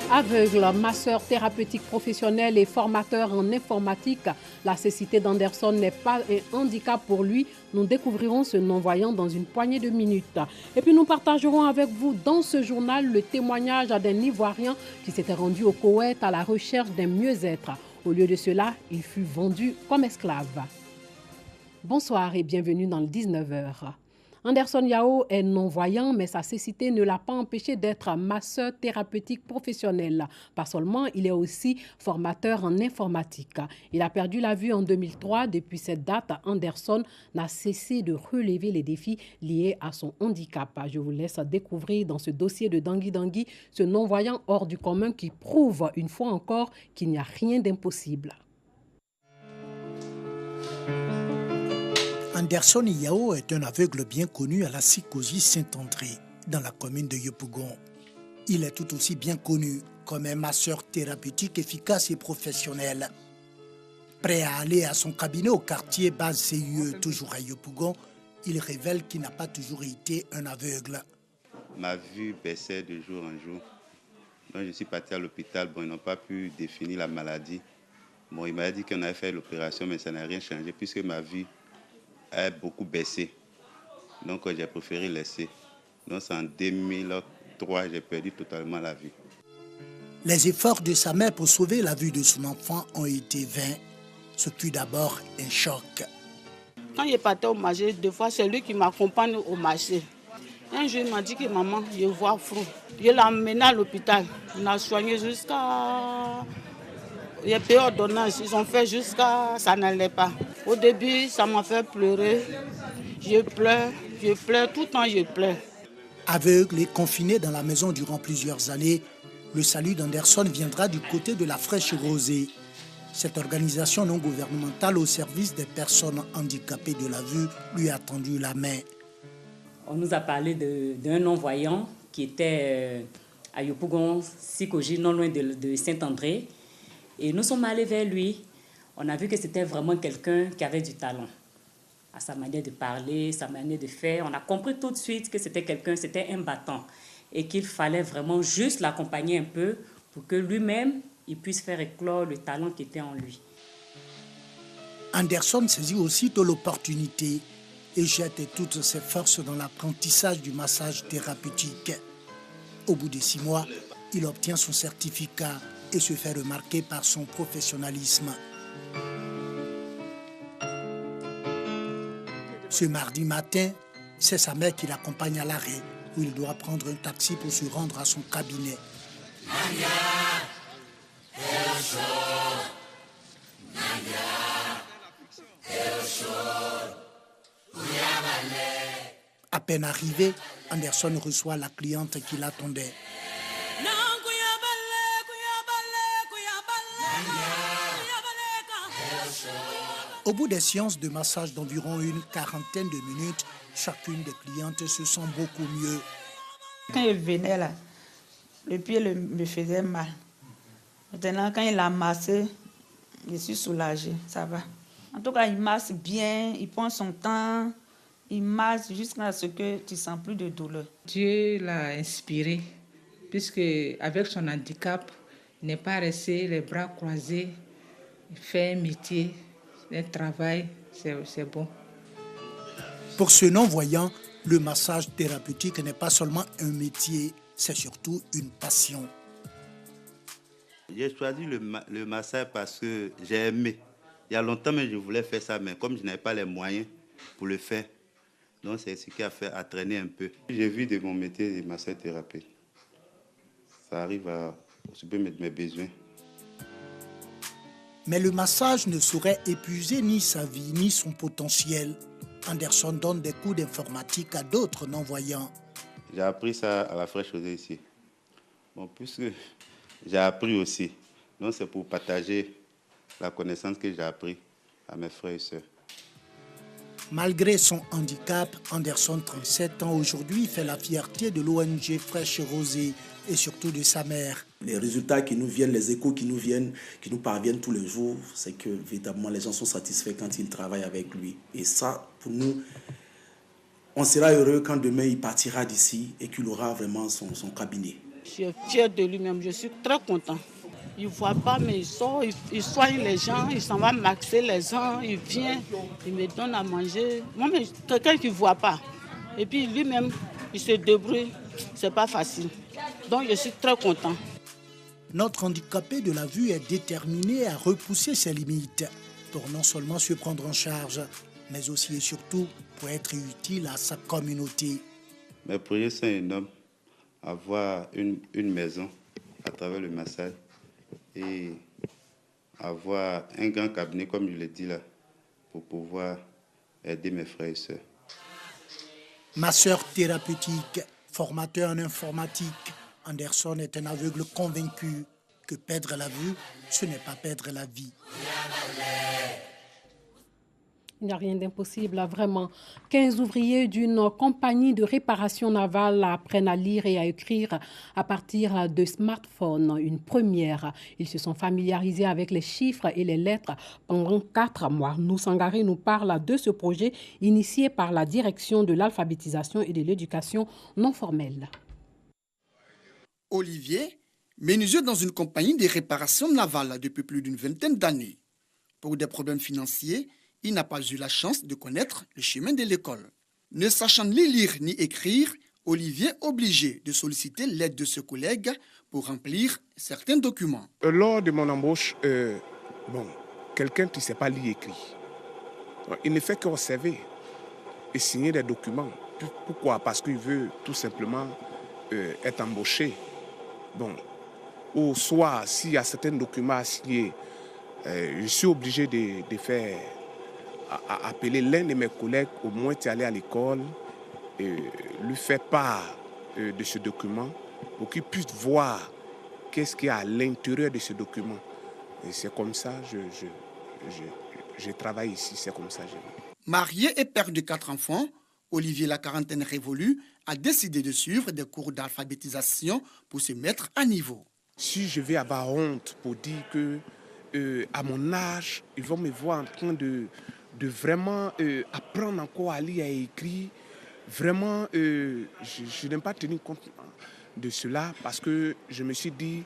Aveugle, masseur thérapeutique professionnel et formateur en informatique, la cécité d'Anderson n'est pas un handicap pour lui. Nous découvrirons ce non-voyant dans une poignée de minutes. Et puis nous partagerons avec vous dans ce journal le témoignage d'un Ivoirien qui s'était rendu au Koweït à la recherche d'un mieux-être. Au lieu de cela, il fut vendu comme esclave. Bonsoir et bienvenue dans le 19h. Anderson Yao est non-voyant, mais sa cécité ne l'a pas empêché d'être masseur thérapeutique professionnel. Pas seulement, il est aussi formateur en informatique. Il a perdu la vue en 2003. Depuis cette date, Anderson n'a cessé de relever les défis liés à son handicap. Je vous laisse découvrir dans ce dossier de Dangui Dangui ce non-voyant hors du commun qui prouve une fois encore qu'il n'y a rien d'impossible. Anderson Yao est un aveugle bien connu à la Sikoji Saint-André, dans la commune de Yopougon. Il est tout aussi bien connu comme un masseur thérapeutique efficace et professionnel. Prêt à aller à son cabinet au quartier base CIE, toujours à Yopougon, il révèle qu'il n'a pas toujours été un aveugle. Ma vue baissait de jour en jour. Donc je suis parti à l'hôpital. Ils n'ont pas pu définir la maladie. Il m'a dit qu'on avait fait l'opération, mais ça n'a rien changé puisque ma vue a beaucoup baissé. Donc j'ai préféré laisser. Donc c'est en 2003 j'ai perdu totalement la vue. Les efforts de sa mère pour sauver la vue de son enfant ont été vains. Ce fut d'abord un choc. Quand il partait au marché, deux fois c'est lui qui m'accompagne au marché. Un jour il m'a dit que maman, je vois flou. Je l'ai emmené à l'hôpital. On a soigné jusqu'à... Il y a payé ordonnance, ils ont fait jusqu'à... Ça n'allait pas. Au début, ça m'a fait pleurer. Je pleure, tout le temps je pleure. Aveugle et confiné dans la maison durant plusieurs années, le salut d'Anderson viendra du côté de la Fraîche Rosée. Cette organisation non gouvernementale au service des personnes handicapées de la vue lui a tendu la main. On nous a parlé d'un non-voyant qui était à Yopougon, Sikoji, non loin de Saint-André. Et nous sommes allés vers lui. On a vu que c'était vraiment quelqu'un qui avait du talent. À sa manière de parler, sa manière de faire. On a compris tout de suite que c'était quelqu'un, c'était un battant. Et qu'il fallait vraiment juste l'accompagner un peu pour que lui-même, il puisse faire éclore le talent qui était en lui. Anderson saisit aussitôt l'opportunité et jette toutes ses forces dans l'apprentissage du massage thérapeutique. Au bout de 6 mois, il obtient son certificat et se fait remarquer par son professionnalisme. Ce mardi matin, c'est sa mère qui l'accompagne à l'arrêt où il doit prendre un taxi pour se rendre à son cabinet. À peine arrivé, Anderson reçoit la cliente qui l'attendait. Au bout des séances de massage d'environ une quarantaine de minutes, chacune des clientes se sent beaucoup mieux. Quand il venait là, le pied me faisait mal. Maintenant, quand il a massé, je suis soulagée, ça va. En tout cas, il masse bien, il prend son temps, il masse jusqu'à ce que tu ne sens plus de douleur. Dieu l'a inspiré, puisque avec son handicap, il n'est pas resté les bras croisés, il fait un métier, un travail, c'est bon. Pour ce non-voyant, le massage thérapeutique n'est pas seulement un métier, c'est surtout une passion. J'ai choisi le massage parce que j'ai aimé. Il y a longtemps, mais je voulais faire ça, mais comme je n'avais pas les moyens pour le faire, donc c'est ce qui a fait entraîner un peu. J'ai vu de mon métier de masseur thérapeute. Ça arrive à occuper mes besoins. Mais le massage ne saurait épuiser ni sa vie, ni son potentiel. Anderson donne des cours d'informatique à d'autres non-voyants. J'ai appris ça à la Fraîche Rosée ici. Puisque j'ai appris aussi, donc c'est pour partager la connaissance que j'ai appris à mes frères et sœurs. Malgré son handicap, Anderson, 37 ans aujourd'hui, fait la fierté de l'ONG Fraîche Rosée et surtout de sa mère. Les résultats qui nous viennent, les échos qui nous viennent, qui nous parviennent tous les jours, c'est que véritablement les gens sont satisfaits quand ils travaillent avec lui. Et ça, pour nous, on sera heureux quand demain il partira d'ici et qu'il aura vraiment son cabinet. Je suis fière de lui-même, je suis très content. Il ne voit pas, mais il sort, il soigne les gens, il s'en va maxer les gens, il vient, il me donne à manger. Moi, mais quelqu'un qui ne voit pas. Et puis lui-même, il se débrouille, ce n'est pas facile. Donc je suis très content. Notre handicapé de la vue est déterminé à repousser ses limites pour non seulement se prendre en charge, mais aussi et surtout pour être utile à sa communauté. Mes projets sont énormes. Avoir une maison à travers le massage et avoir un grand cabinet, comme je l'ai dit là, pour pouvoir aider mes frères et sœurs. Masseur thérapeutique, formateur en informatique, Anderson est un aveugle convaincu que perdre la vue, ce n'est pas perdre la vie. Il n'y a rien d'impossible, vraiment. 15 ouvriers d'une compagnie de réparation navale apprennent à lire et à écrire à partir de smartphones, une première. Ils se sont familiarisés avec les chiffres et les lettres pendant 4 mois. Nou Sangaré nous parle de ce projet initié par la direction de l'alphabétisation et de l'éducation non formelle. Olivier, menuisier dans une compagnie de réparation navale depuis plus d'une vingtaine d'années. Pour des problèmes financiers, il n'a pas eu la chance de connaître le chemin de l'école. Ne sachant ni lire ni écrire, Olivier est obligé de solliciter l'aide de ses collègues pour remplir certains documents. Lors de mon embauche, quelqu'un qui ne sait pas lire et écrire, il ne fait qu'observer et signer des documents. Pourquoi? Parce qu'il veut tout simplement être embauché. Ou soit, s'il y a certains documents à signer, je suis obligé de faire... appeler l'un de mes collègues, au moins tu es allé à l'école, lui faire part de ce document pour qu'il puisse voir qu'est-ce qu'il y a à l'intérieur de ce document. Et c'est comme ça que je travaille ici, c'est comme ça que je... Marié et père de 4 enfants, Olivier, la quarantaine révolue, a décidé de suivre des cours d'alphabétisation pour se mettre à niveau. Si je vais avoir honte pour dire que à mon âge, ils vont me voir en train de vraiment apprendre encore à lire et à écrire. Vraiment, je n'aime pas tenir compte de cela parce que je me suis dit,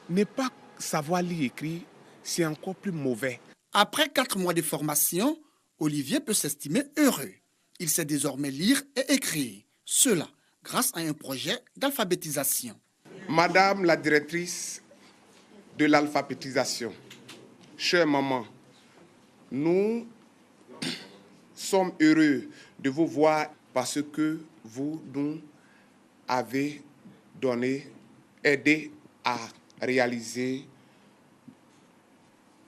ne pas savoir lire et écrire, c'est encore plus mauvais. Après 4 mois de formation, Olivier peut s'estimer heureux. Il sait désormais lire et écrire. Cela grâce à un projet d'alphabétisation. Madame la directrice de l'alphabétisation, chère maman, nous sommes heureux de vous voir parce que vous nous avez aidé à réaliser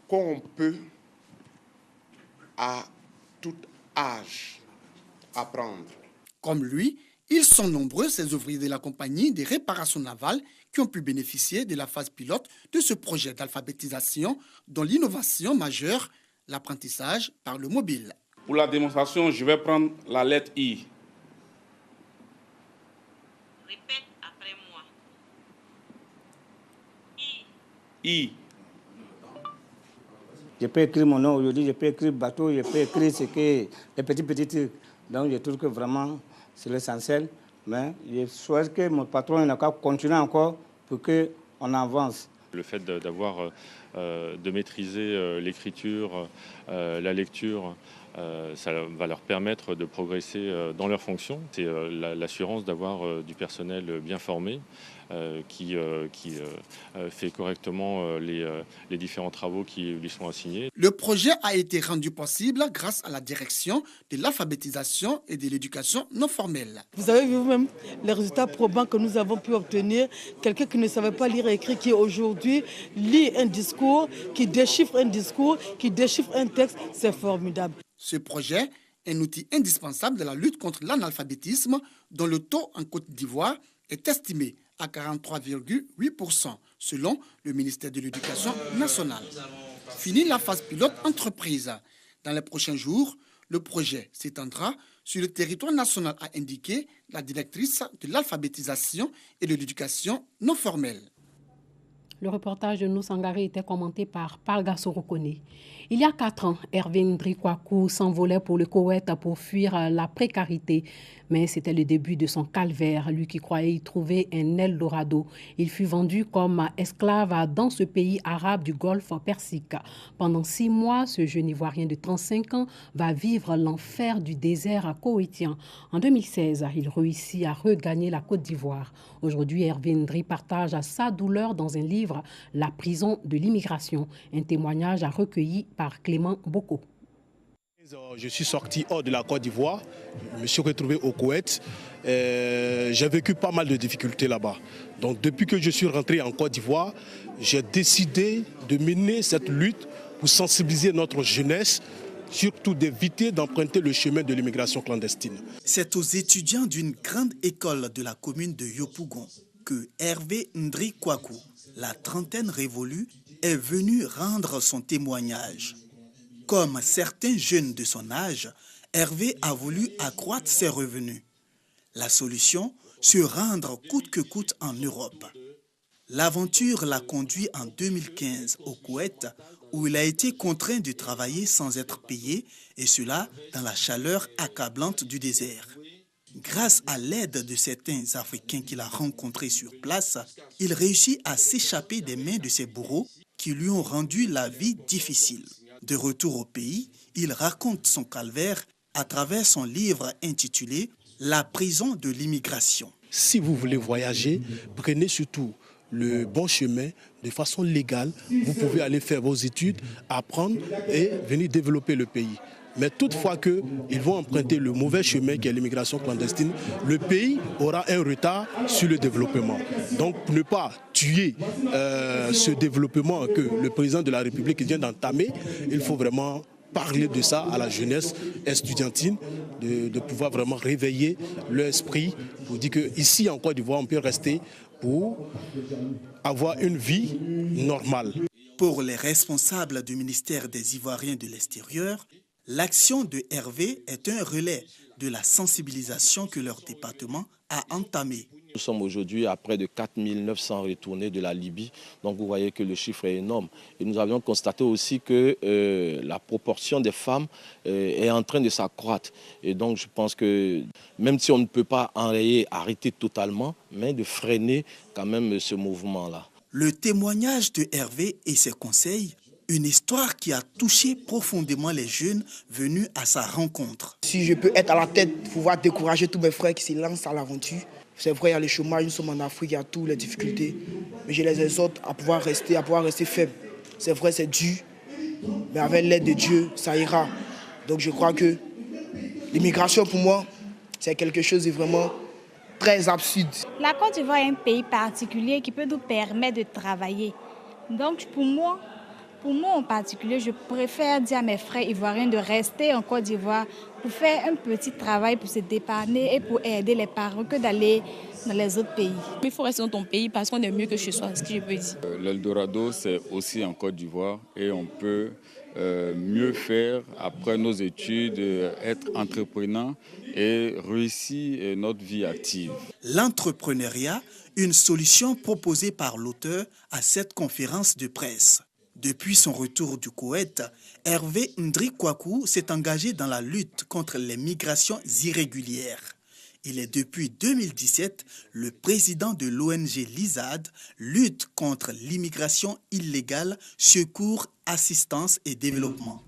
qu'on peut à tout âge apprendre. Comme lui, ils sont nombreux, ces ouvriers de la compagnie des réparations navales qui ont pu bénéficier de la phase pilote de ce projet d'alphabétisation dont l'innovation majeure, l'apprentissage par le mobile. Pour la démonstration, je vais prendre la lettre I. Répète après moi. I. Je peux écrire mon nom aujourd'hui, je peux écrire bateau, je peux écrire ce que les petits trucs. Donc je trouve que vraiment c'est l'essentiel. Mais je souhaite que mon patron n'a qu'à continuer encore pour qu'on avance. Le fait d'avoir, de maîtriser l'écriture, la lecture, ça va leur permettre de progresser dans leurs fonctions. C'est l'assurance d'avoir du personnel bien formé qui fait correctement les différents travaux qui lui sont assignés. Le projet a été rendu possible grâce à la direction de l'alphabétisation et de l'éducation non formelle. Vous avez vu vous-même les résultats probants que nous avons pu obtenir. Quelqu'un qui ne savait pas lire et écrire, qui aujourd'hui lit un discours, qui déchiffre un discours, qui déchiffre un texte, c'est formidable. Ce projet est un outil indispensable de la lutte contre l'analphabétisme dont le taux en Côte d'Ivoire est estimé à 43,8% selon le ministère de l'Éducation nationale. Fini la phase pilote entreprise. Dans les prochains jours, le projet s'étendra sur le territoire national, a indiqué la directrice de l'alphabétisation et de l'éducation non formelle. Le reportage de nous Sangaré était commenté par Parga Sorokone. Il y a 4 ans, Hervé Ndrikwaku s'envolait pour le Koweït pour fuir la précarité. Mais c'était le début de son calvaire, lui qui croyait y trouver un Eldorado. Il fut vendu comme esclave dans ce pays arabe du Golfe Persique. Pendant 6 mois, ce jeune Ivoirien de 35 ans va vivre l'enfer du désert koweïtien. En 2016, il réussit à regagner la Côte d'Ivoire. Aujourd'hui, Hervé Ndri partage sa douleur dans un livre, La prison de l'immigration, un témoignage recueilli par Clément Boko. Je suis sorti hors de la Côte d'Ivoire, je me suis retrouvé au Koweït. J'ai vécu pas mal de difficultés là-bas. Donc depuis que je suis rentré en Côte d'Ivoire, j'ai décidé de mener cette lutte pour sensibiliser notre jeunesse, surtout d'éviter d'emprunter le chemin de l'immigration clandestine. C'est aux étudiants d'une grande école de la commune de Yopougon que Hervé Ndrikwaku, la trentaine révolue, est venu rendre son témoignage. Comme certains jeunes de son âge, Hervé a voulu accroître ses revenus. La solution, se rendre coûte que coûte en Europe. L'aventure l'a conduit en 2015 au Koweït, où il a été contraint de travailler sans être payé, et cela dans la chaleur accablante du désert. Grâce à l'aide de certains Africains qu'il a rencontrés sur place, il réussit à s'échapper des mains de ses bourreaux qui lui ont rendu la vie difficile. De retour au pays, il raconte son calvaire à travers son livre intitulé « La prison de l'immigration ». Si vous voulez voyager, prenez surtout le bon chemin de façon légale. Vous pouvez aller faire vos études, apprendre et venir développer le pays. Mais toutefois qu'ils vont emprunter le mauvais chemin qui est l'immigration clandestine, le pays aura un retard sur le développement. Donc pour ne pas tuer ce développement que le président de la République vient d'entamer, il faut vraiment parler de ça à la jeunesse estudiantine, de pouvoir vraiment réveiller l'esprit pour dire qu'ici en Côte d'Ivoire, on peut rester pour avoir une vie normale. Pour les responsables du ministère des Ivoiriens de l'extérieur, l'action de Hervé est un relais de la sensibilisation que leur département a entamée. Nous sommes aujourd'hui à près de 4900 retournés de la Libye, donc vous voyez que le chiffre est énorme. Et nous avions constaté aussi que la proportion des femmes est en train de s'accroître. Et donc je pense que même si on ne peut pas enrayer, arrêter totalement, mais de freiner quand même ce mouvement-là. Le témoignage de Hervé et ses conseils, une histoire qui a touché profondément les jeunes venus à sa rencontre. Si je peux être à la tête, pouvoir décourager tous mes frères qui se lancent à l'aventure. C'est vrai, il y a le chômage, nous sommes en Afrique, il y a toutes les difficultés. Mais je les exhorte à pouvoir rester faibles. C'est vrai, c'est dur, mais avec l'aide de Dieu, ça ira. Donc je crois que l'immigration, pour moi, c'est quelque chose de vraiment très absurde. La Côte d'Ivoire est un pays particulier qui peut nous permettre de travailler. Donc pour moi en particulier, je préfère dire à mes frères ivoiriens de rester en Côte d'Ivoire pour faire un petit travail, pour se dépanner et pour aider les parents que d'aller dans les autres pays. Il faut rester dans ton pays parce qu'on est mieux que chez soi, ce que je peux dire. L'Eldorado, c'est aussi en Côte d'Ivoire et on peut mieux faire après nos études, être entreprenant et réussir notre vie active. L'entrepreneuriat, une solution proposée par l'auteur à cette conférence de presse. Depuis son retour du Koweït, Hervé Ndrikwaku s'est engagé dans la lutte contre les migrations irrégulières. Il est depuis 2017 le président de l'ONG LISAD, lutte contre l'immigration illégale, secours, assistance et développement.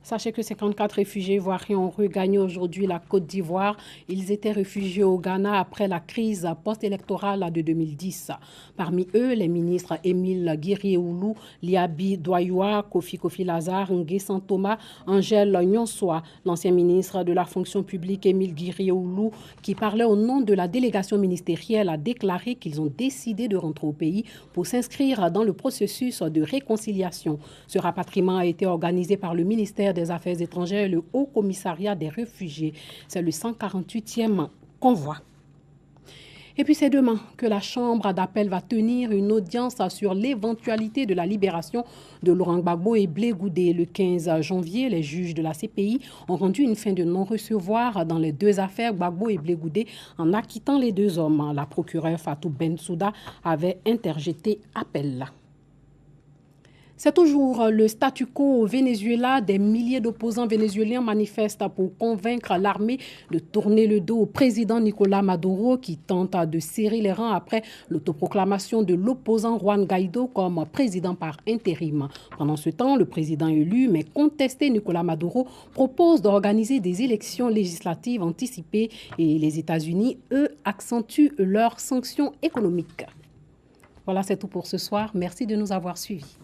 Sachez que 54 réfugiés ivoiriens ont regagné aujourd'hui la Côte d'Ivoire. Ils étaient réfugiés au Ghana après la crise post-électorale de 2010. Parmi eux, les ministres Émile Guirié-Oulou, Liabi Doyoua, Kofi Lazare, Nguessan Thomas, Angèle Nyonsoa, l'ancien ministre de la fonction publique Émile Guirié-Oulou, qui parlait au nom de la délégation ministérielle, a déclaré qu'ils ont décidé de rentrer au pays pour s'inscrire dans le processus de réconciliation. Ce rapatriement a été organisé par le ministère des Affaires étrangères et le Haut Commissariat des réfugiés. C'est le 148e convoi. Et puis c'est demain que la Chambre d'appel va tenir une audience sur l'éventualité de la libération de Laurent Gbagbo et Blé Goudé. Le 15 janvier, les juges de la CPI ont rendu une fin de non-recevoir dans les deux affaires Gbagbo et Blé Goudé en acquittant les deux hommes. La procureure Fatou Bensouda avait interjeté appel. C'est toujours le statu quo au Venezuela. Des milliers d'opposants vénézuéliens manifestent pour convaincre l'armée de tourner le dos au président Nicolás Maduro qui tente de serrer les rangs après l'autoproclamation de l'opposant Juan Guaido comme président par intérim. Pendant ce temps, le président élu mais contesté Nicolás Maduro propose d'organiser des élections législatives anticipées et les États-Unis, eux, accentuent leurs sanctions économiques. Voilà, c'est tout pour ce soir. Merci de nous avoir suivis.